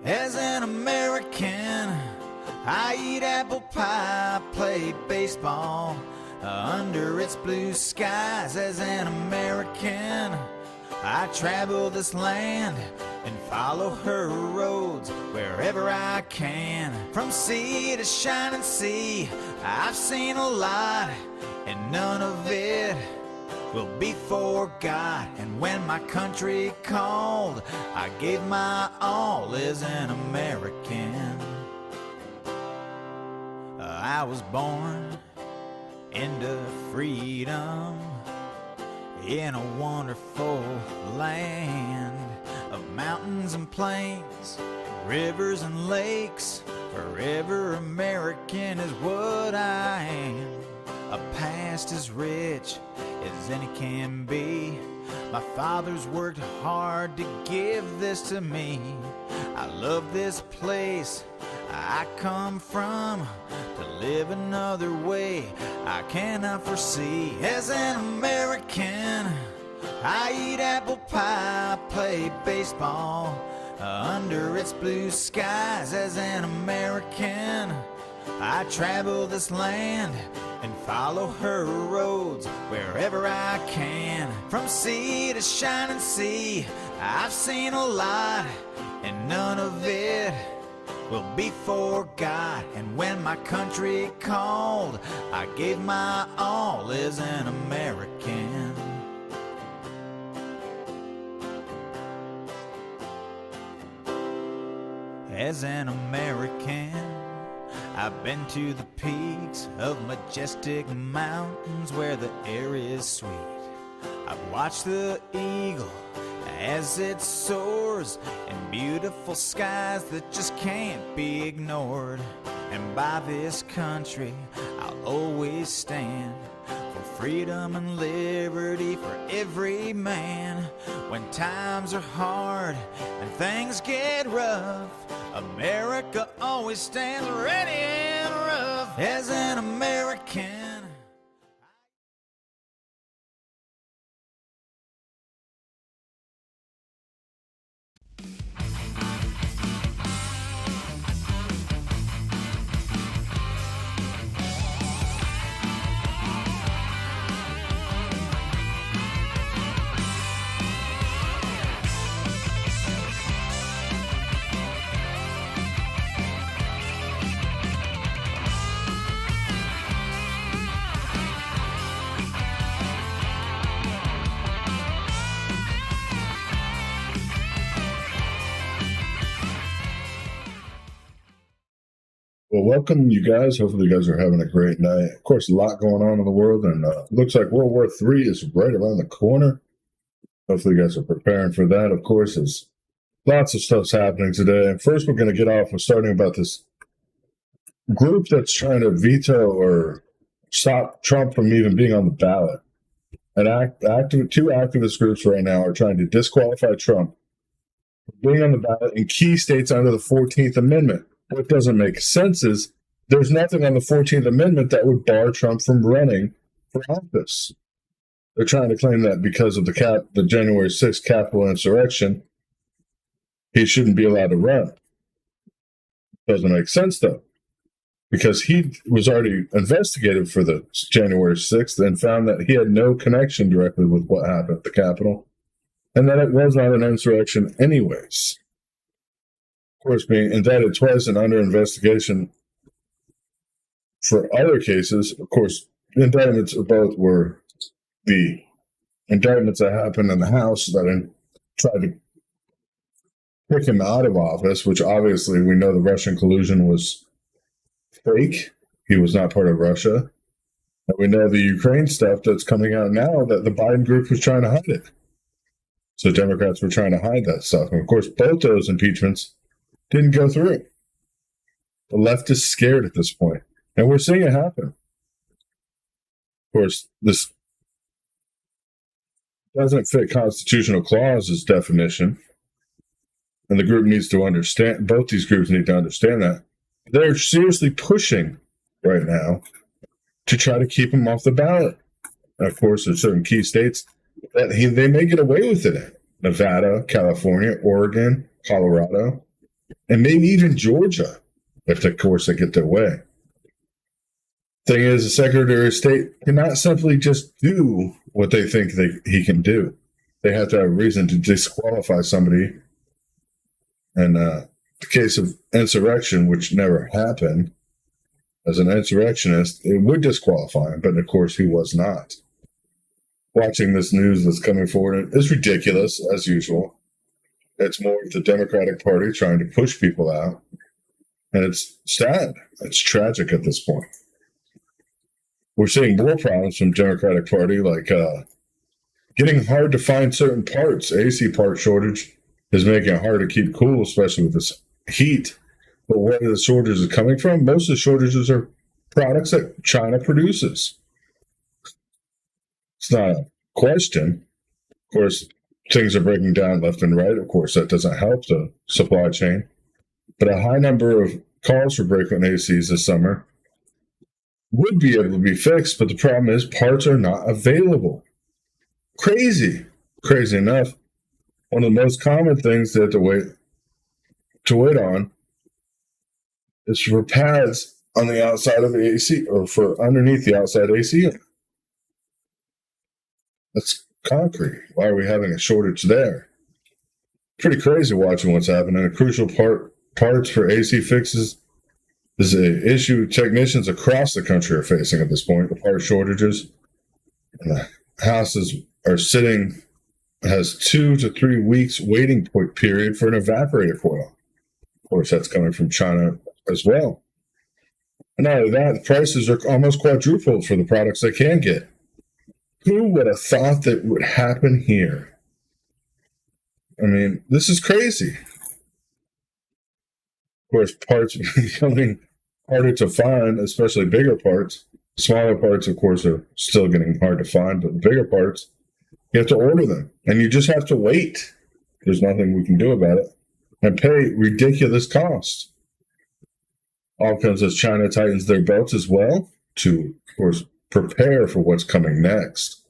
As an American, I eat apple pie, play baseball under its blue skies. As an American, I travel this land and follow her roads wherever I can. From sea to shining sea, I've seen a lot, and none of it will be forgot. And when my country called, I gave my all as an American. I was born into freedom in a wonderful land of mountains and plains, rivers and lakes. Forever American is what I am. A past as rich as any can be. My father's worked hard to give this to me. I love this place I come from. To live another way I cannot foresee. As an American, I eat apple pie, play baseball under its blue skies. As an American, I travel this land and follow her roads wherever I can. From sea to shining sea, I've seen a lot, and none of it will be forgot. And when my country called, I gave my all as an American. As an American, I've been to the peaks of majestic mountains where the air is sweet. I've watched the eagle as it soars in beautiful skies that just can't be ignored. And by this country I'll always stand, for freedom and liberty for every man. When times are hard and things get rough, America always stands ready and rough. As an American, Well, welcome, you guys. Hopefully, you guys are having a great night. Of course, a lot going on in the world, and looks like World War III is right around the corner. Hopefully, you guys are preparing for that. Of course, there's lots of stuff's happening today. And first, we're going to get off with starting about this group that's trying to veto or stop Trump from even being on the ballot. And two activist groups right now are trying to disqualify Trump from being on the ballot in key states under the 14th Amendment. What doesn't make sense is there's nothing on the 14th Amendment that would bar Trump from running for office. They're trying to claim that because of the January 6th Capitol insurrection, he shouldn't be allowed to run. Doesn't make sense, though, because he was already investigated for the January 6th and found that he had no connection directly with what happened at the Capitol, and that it was not an insurrection anyways. Of course, being indicted twice and under investigation for other cases. Of course, the indictments of both were the indictments that happened in the House that tried to pick him out of office, which obviously we know the Russian collusion was fake. He was not part of Russia. And we know the Ukraine stuff that's coming out now that the Biden group was trying to hide it. So Democrats were trying to hide that stuff. And of course, both those impeachments didn't go through. The left is scared at this point, and we're seeing it happen. Of course, this doesn't fit constitutional clause's definition, and the group needs to understand, both these groups need to understand that. They're seriously pushing right now to try to keep him off the ballot. And of course, there's certain key states that they may get away with it in. Nevada, California, Oregon, Colorado, and maybe even Georgia, if of course they get their way. Thing is, the Secretary of State cannot simply just do what they think he can do. They have to have a reason to disqualify somebody. And the case of insurrection, which never happened, as an insurrectionist, it would disqualify him, but of course he was not. Watching this news that's coming forward is ridiculous, as usual. It's more of the Democratic Party trying to push people out. And it's sad. It's tragic at this point. We're seeing more problems from Democratic Party, like getting hard to find certain parts. AC part shortage is making it hard to keep cool, especially with this heat. But where the shortages are coming from, most of the shortages are products that China produces. It's not a question. Of course, things are breaking down left and right. Of course, that doesn't help the supply chain. But a high number of calls for break-on ACs this summer would be able to be fixed, but the problem is parts are not available. Crazy enough. One of the most common things they have to wait on is for pads on the outside of the AC, or for underneath the outside AC. That's concrete. Why are we having a shortage there? Pretty crazy watching what's happening. A crucial parts for AC fixes is an issue technicians across the country are facing at this point. The part shortages, and the houses are has 2 to 3 weeks waiting period for an evaporator coil. Of course, that's coming from China as well. And not only that, the prices are almost quadrupled for the products they can get. Who would have thought that would happen here? I mean, this is crazy. Of course, parts are becoming harder to find, especially bigger parts. Smaller parts, of course, are still getting hard to find, but the bigger parts, you have to order them, and you just have to wait. There's nothing we can do about it, and pay ridiculous costs. All comes as China tightens their belts as well to, of course, prepare for what's coming next.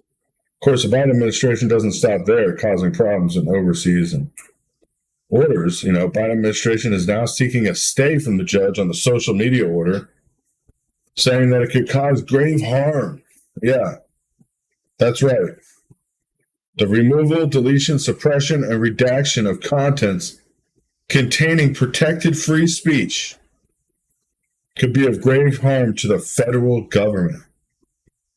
Of course, the Biden administration doesn't stop there, causing problems in overseas and orders. Biden administration is now seeking a stay from the judge on the social media order, saying that it could cause grave harm. Yeah, that's right. The removal, deletion, suppression, and redaction of contents containing protected free speech could be of grave harm to the federal government.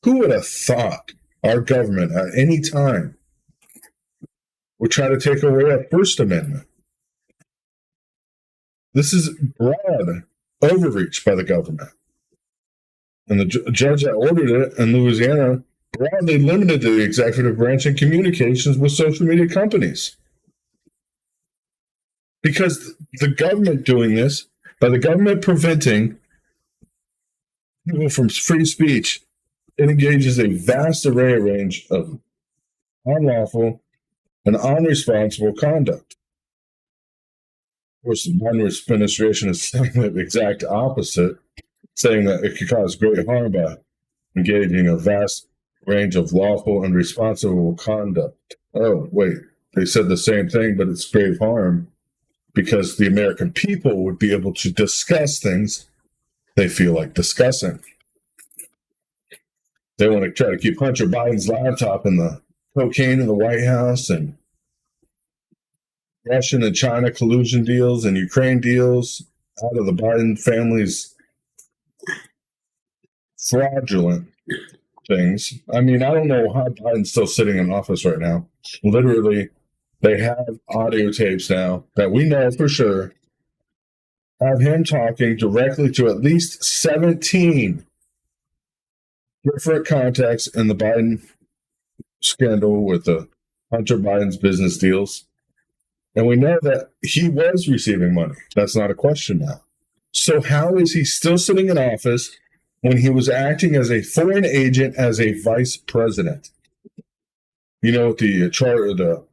Who would have thought our government at any time would try to take away a First Amendment? This is broad overreach by the government. And the judge that ordered it in Louisiana broadly limited the executive branch in communications with social media companies. Because the government doing this, by the government preventing people from free speech, it engages a vast range of unlawful and unresponsible conduct. Of course, the Biden administration is saying the exact opposite, saying that it could cause great harm by engaging a vast range of lawful and responsible conduct. Oh, wait, they said the same thing, but it's grave harm because the American people would be able to discuss things they feel like discussing. They want to try to keep Hunter Biden's laptop and the cocaine in the White House and Russian and China collusion deals and Ukraine deals out of the Biden family's fraudulent things. I mean, I don't know how Biden's still sitting in office right now. Literally, they have audio tapes now that we know for sure have him talking directly to at least 17 different contacts in the Biden scandal with the Hunter Biden's business deals. And we know that he was receiving money. That's not a question now. So how is he still sitting in office when he was acting as a foreign agent as a vice president? You know what the chart or the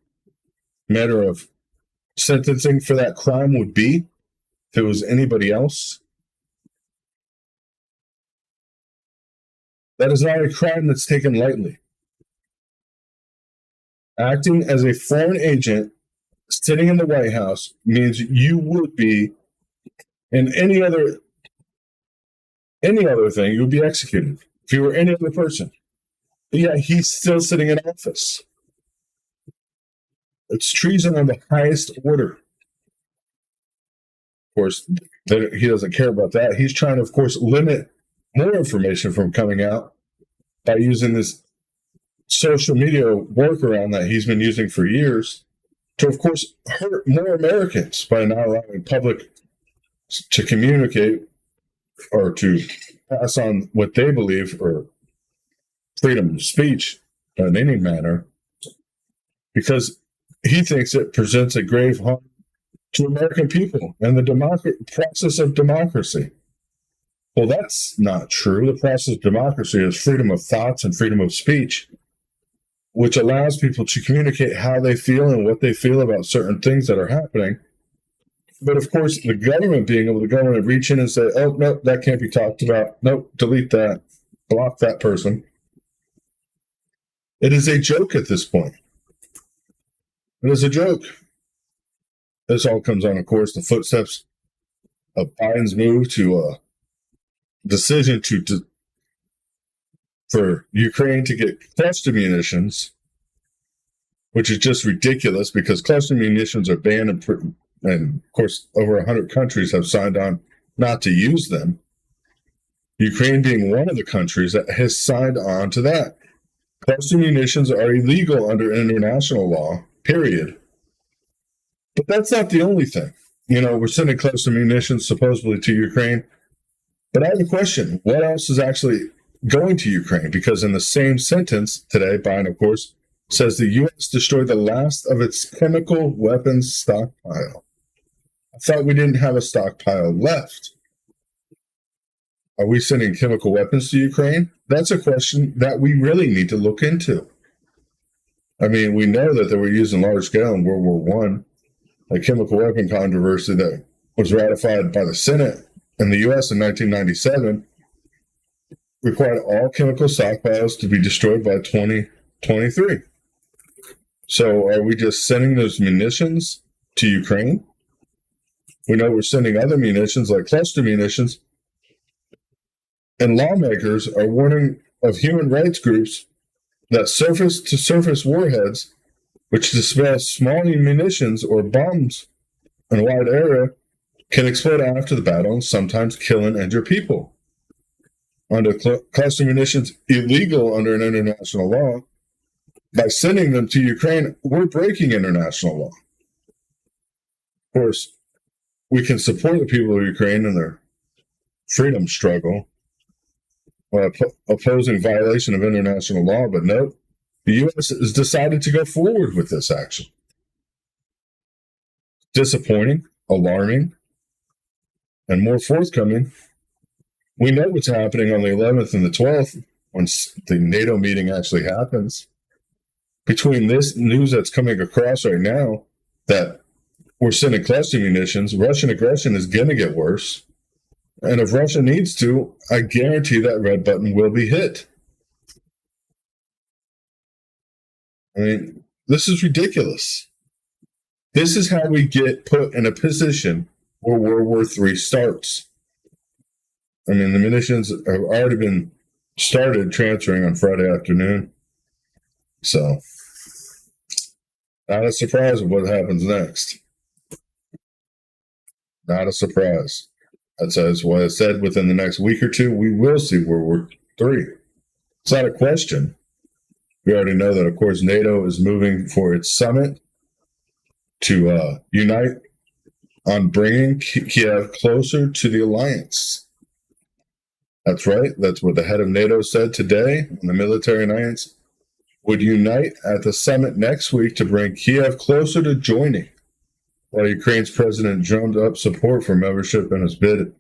matter of sentencing for that crime would be if it was anybody else? That is not a crime that's taken lightly. Acting as a foreign agent sitting in the White House means you would be in any other thing, you would be executed if you were any other person. But yeah, he's still sitting in office. It's treason on the highest order. Of course, he doesn't care about that. He's trying to, of course, limit more information from coming out by using this social media workaround that he's been using for years to, of course, hurt more Americans by not allowing public to communicate or to pass on what they believe or freedom of speech in any manner, because he thinks it presents a grave harm to American people and the process of democracy. Well, that's not true. The process of democracy is freedom of thoughts and freedom of speech, which allows people to communicate how they feel and what they feel about certain things that are happening. But of course, the government being able to go in and reach in and say, oh, no, that can't be talked about. Nope, delete that, block that person. It is a joke at this point. It is a joke. This all comes on, of course, the footsteps of Biden's move to decision for Ukraine to get cluster munitions, which is just ridiculous because cluster munitions are banned, and of course, over 100 countries have signed on not to use them. Ukraine being one of the countries that has signed on to that. Cluster munitions are illegal under international law, period. But that's not the only thing. You know, we're sending cluster munitions supposedly to Ukraine. But I have a question. What else is actually going to Ukraine? Because in the same sentence today, Biden, of course, says the U.S. destroyed the last of its chemical weapons stockpile. I thought we didn't have a stockpile left. Are we sending chemical weapons to Ukraine? That's a question that we really need to look into. I mean, we know that they were using large scale in World War I, a chemical weapon controversy that was ratified by the Senate in the U.S. in 1997, required all chemical stockpiles to be destroyed by 2023. So are we just sending those munitions to Ukraine? We know we're sending other munitions like cluster munitions. And lawmakers are warning of human rights groups that surface-to-surface warheads, which dispel small munitions or bombs in a wide area, can explode after the battle and sometimes kill and injure people. Under cluster munitions illegal under an international law, by sending them to Ukraine, we're breaking international law. Of course, we can support the people of Ukraine in their freedom struggle, opposing violation of international law, but no, the U.S. has decided to go forward with this action. Disappointing, alarming, and more forthcoming. We know what's happening on the 11th and the 12th when the NATO meeting actually happens. Between this news that's coming across right now that we're sending cluster munitions, Russian aggression is going to get worse. And if Russia needs to, I guarantee that red button will be hit. I mean, this is ridiculous. This is how we get put in a position where World War III starts. I mean, the munitions have already been started transferring on Friday afternoon. So, not a surprise of what happens next. Not a surprise. That's what I said, within the next week or two, we will see World War III. It's not a question. We already know that, of course, NATO is moving for its summit to unite on bringing Kiev closer to the alliance. That's right. That's what the head of NATO said today. The military alliance would unite at the summit next week to bring Kiev closer to joining, while Ukraine's president drummed up support for membership in his bid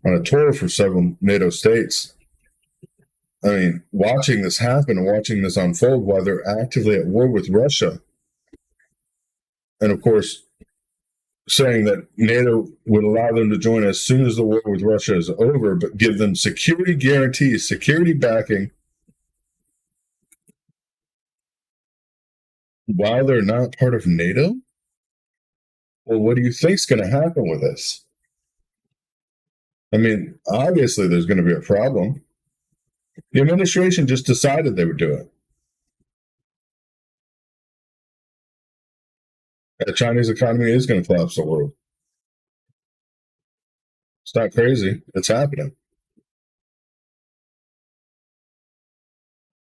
on a tour for several NATO states. I mean, watching this happen and watching this unfold while they're actively at war with Russia, and of course, saying that NATO would allow them to join as soon as the war with Russia is over, but give them security guarantees, security backing. while they're not part of NATO? Well, what do you think's going to happen with this? I mean, obviously there's going to be a problem. The administration just decided they would do it. The Chinese economy is going to collapse the world. It's not crazy. It's happening.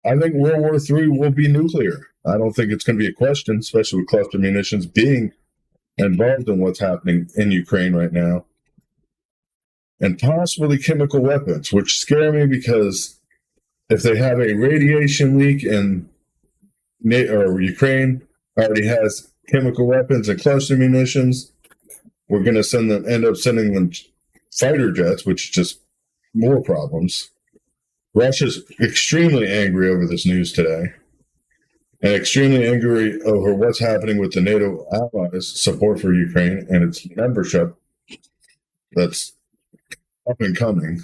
I think World War III will be nuclear. I don't think it's going to be a question, especially with cluster munitions being involved in what's happening in Ukraine right now. And possibly chemical weapons, which scare me because if they have a radiation leak and Ukraine already has chemical weapons and cluster munitions, we're going to end up sending them fighter jets, which is just more problems. Russia's extremely angry over this news today and extremely angry over what's happening with the NATO allies' support for Ukraine and its membership that's up and coming.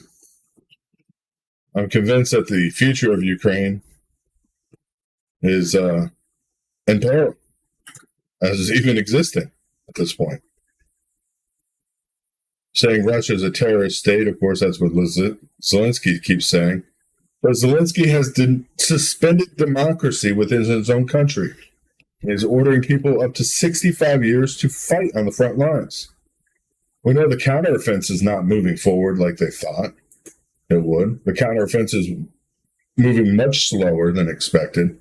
I'm convinced that the future of Ukraine is in peril, as is even existing at this point. Saying Russia is a terrorist state, of course, that's what Zelensky keeps saying. But Zelensky has suspended democracy within his own country. He's ordering people up to 65 years to fight on the front lines. We know the counteroffensive is not moving forward like they thought it would. The counteroffensive is moving much slower than expected.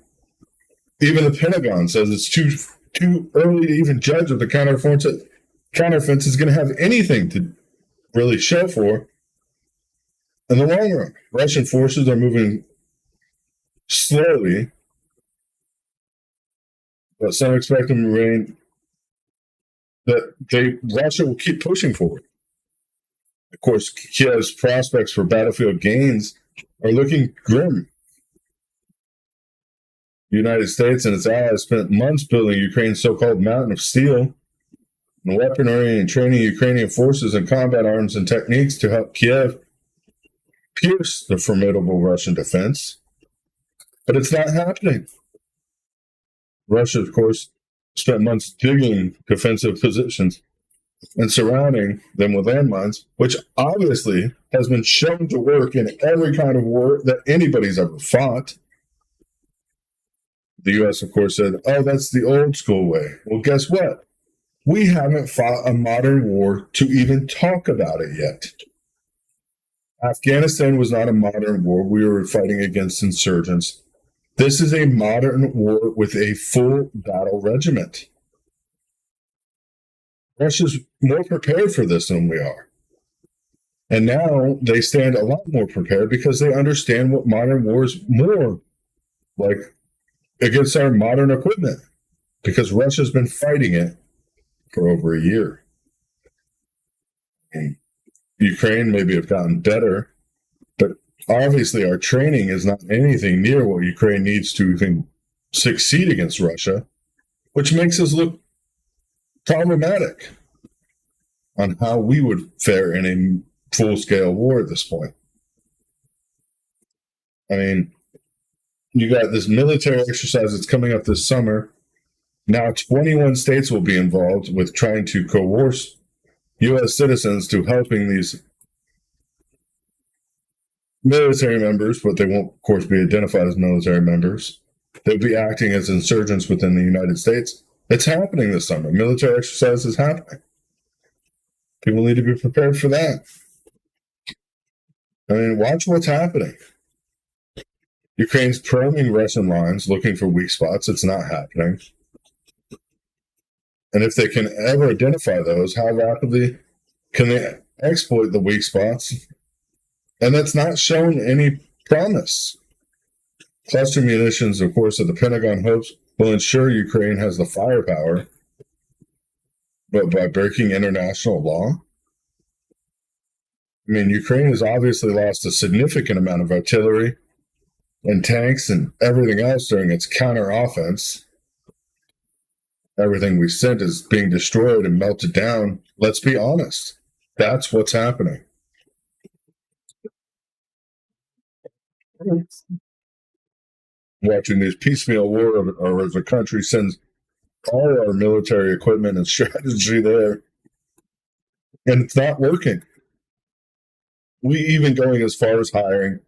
Even the Pentagon says it's too early to even judge if the counteroffensive is going to have anything to really show for in the long run. Russian forces are moving slowly, but some expect them to remain that Russia will keep pushing forward. Of course, Kiev's prospects for battlefield gains are looking grim. The United States and its allies spent months building Ukraine's so-called mountain of steel and weaponry and training Ukrainian forces in combat arms and techniques to help Kiev pierce the formidable Russian defense. But it's not happening. Russia, of course, spent months digging defensive positions and surrounding them with landmines, which obviously has been shown to work in every kind of war that anybody's ever fought. The U.S., of course, said, oh, that's the old school way. Well, guess what? We haven't fought a modern war to even talk about it yet. Afghanistan was not a modern war. We were fighting against insurgents. This is a modern war with a full battle regiment. Russia's more prepared for this than we are. And now they stand a lot more prepared because they understand what modern war is more like against our modern equipment, because Russia's been fighting it for over a year. And Ukraine maybe have gotten better, but obviously our training is not anything near what Ukraine needs to even succeed against Russia, which makes us look problematic on how we would fare in a full-scale war at this point. I mean, you got this military exercise that's coming up this summer. Now 21 states will be involved with trying to coerce U.S. citizens to helping these military members, but they won't, of course, be identified as military members. They'll be acting as insurgents within the United States. It's happening this summer. Military exercise is happening. People need to be prepared for that. I mean, watch what's happening. Ukraine's probing Russian lines, looking for weak spots. It's not happening. And if they can ever identify those, how rapidly can they exploit the weak spots? And that's not shown any promise. Cluster munitions, of course, that the Pentagon hopes will ensure Ukraine has the firepower, but by breaking international law? I mean, Ukraine has obviously lost a significant amount of artillery and tanks and everything else during its counter-offense. Everything we sent is being destroyed and melted down. Let's be honest. That's what's happening. Watching this piecemeal war, or as a country sends all our military equipment and strategy there, and it's not working. We even going as far as hiring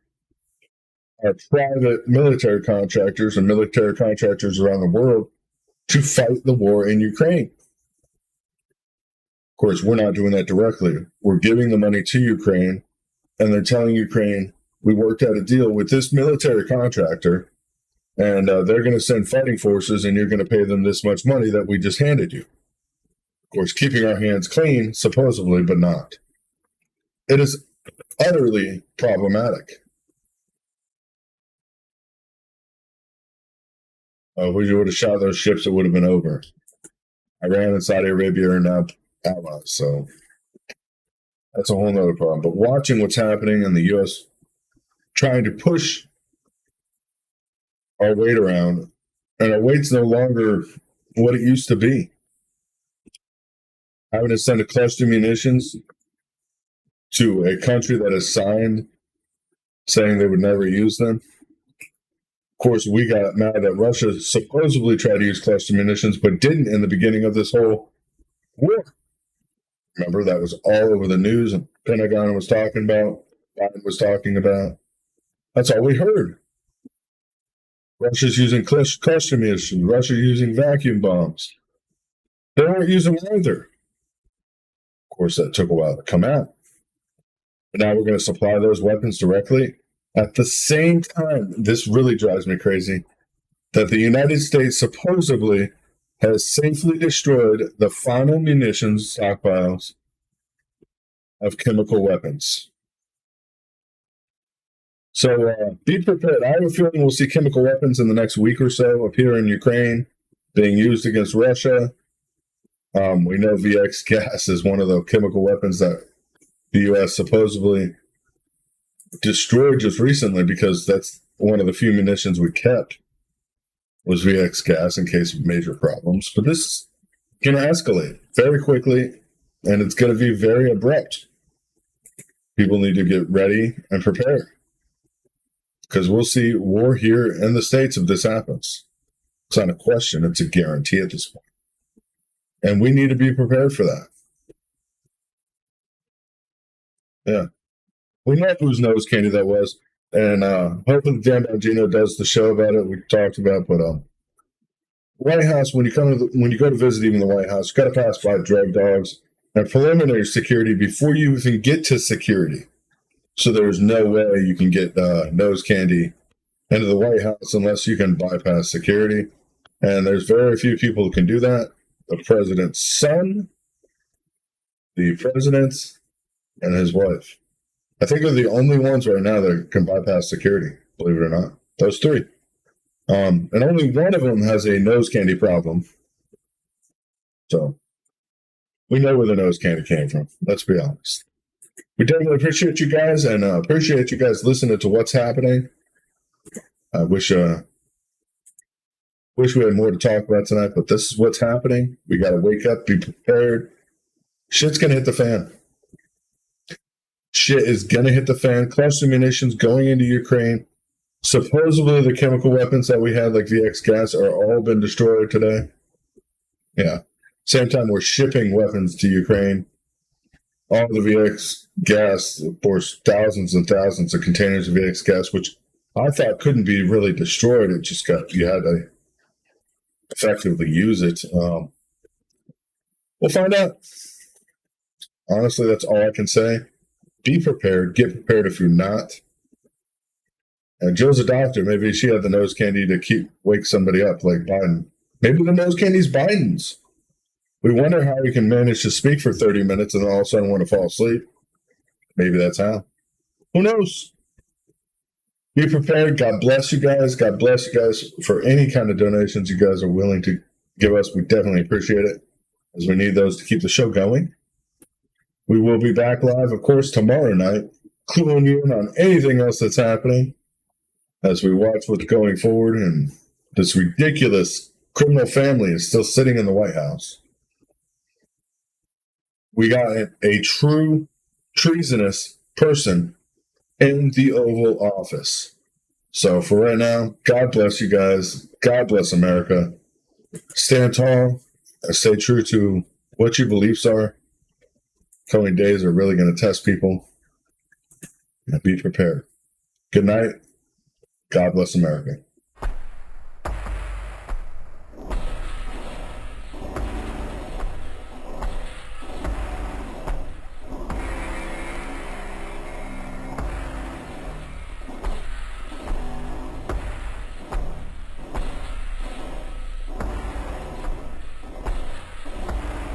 our private military contractors and military contractors around the world to fight the war in Ukraine. Of course, we're not doing that directly. We're giving the money to Ukraine, and they're telling Ukraine, we worked out a deal with this military contractor, and they're going to send fighting forces, and you're going to pay them this much money that we just handed you. Of course, keeping our hands clean, supposedly, but not. It is utterly problematic. If we would have shot those ships, it would have been over. Iran and Saudi Arabia are now allies, so that's a whole nother problem. But watching what's happening in the U.S., trying to push our weight around, and our weight's no longer what it used to be. Having to send a cluster munitions to a country that has signed saying they would never use them. Of course, we got mad that Russia supposedly tried to use cluster munitions, but didn't in the beginning of this whole war. Remember, that was all over the news, and Pentagon was talking about, Biden was talking about. That's all we heard. Russia's using cluster munitions. Russia's using vacuum bombs. They weren't using them either. Of course, that took a while to come out. But now we're going to supply those weapons directly. At the same time, this really drives me crazy, that the United States supposedly has safely destroyed the final munitions stockpiles of chemical weapons. So be prepared. I have a feeling we'll see chemical weapons in the next week or so appear in Ukraine, being used against Russia. We know VX gas is one of the chemical weapons that the U.S. supposedly destroyed just recently, because that's one of the few munitions we kept was VX gas in case of major problems. But this is going to escalate very quickly, and it's going to be very abrupt. People need to get ready and prepare, because we'll see war here in the States if this happens. It's not a question, it's a guarantee at this point. And we need to be prepared for that. Yeah. We know whose nose candy that was. And hopefully Dan Bongino does the show about it. We talked about, but White House, when you go to visit even the White House, you got to pass by drug dogs and preliminary security before you even get to security. So there's no way you can get nose candy into the White House unless you can bypass security. And there's very few people who can do that. The president's son, the president, and his wife. I think they're the only ones right now that can bypass security, believe it or not. Those three. And only one of them has a nose candy problem. So we know where the nose candy came from. Let's be honest. We definitely appreciate you guys, and appreciate you guys listening to what's happening. I wish we had more to talk about tonight, but this is what's happening. We got to wake up, be prepared. Shit's going to hit the fan. Shit is going to hit the fan. Cluster munitions going into Ukraine. Supposedly the chemical weapons that we had, like VX gas, are all been destroyed today. Yeah. Same time we're shipping weapons to Ukraine. All the VX gas, of course, thousands and thousands of containers of VX gas, which I thought couldn't be really destroyed. It just you had to effectively use it. We'll find out. Honestly, that's all I can say. Be prepared. Get prepared if you're not. And Jill's a doctor. Maybe she had the nose candy to wake somebody up like Biden. Maybe the nose candy's Biden's. We wonder how he can manage to speak for 30 minutes and all of a sudden want to fall asleep. Maybe that's how. Who knows? Be prepared. God bless you guys. God bless you guys for any kind of donations you guys are willing to give us. We definitely appreciate it, as we need those to keep the show going. We will be back live, of course, tomorrow night, cluing you in on anything else that's happening as we watch what's going forward. And this ridiculous criminal family is still sitting in the White House. We got a true treasonous person in the Oval Office. So for right now, God bless you guys. God bless America. stand tall and stay true to what your beliefs are. Coming days are really going to test people. And be prepared. Good night. God bless America.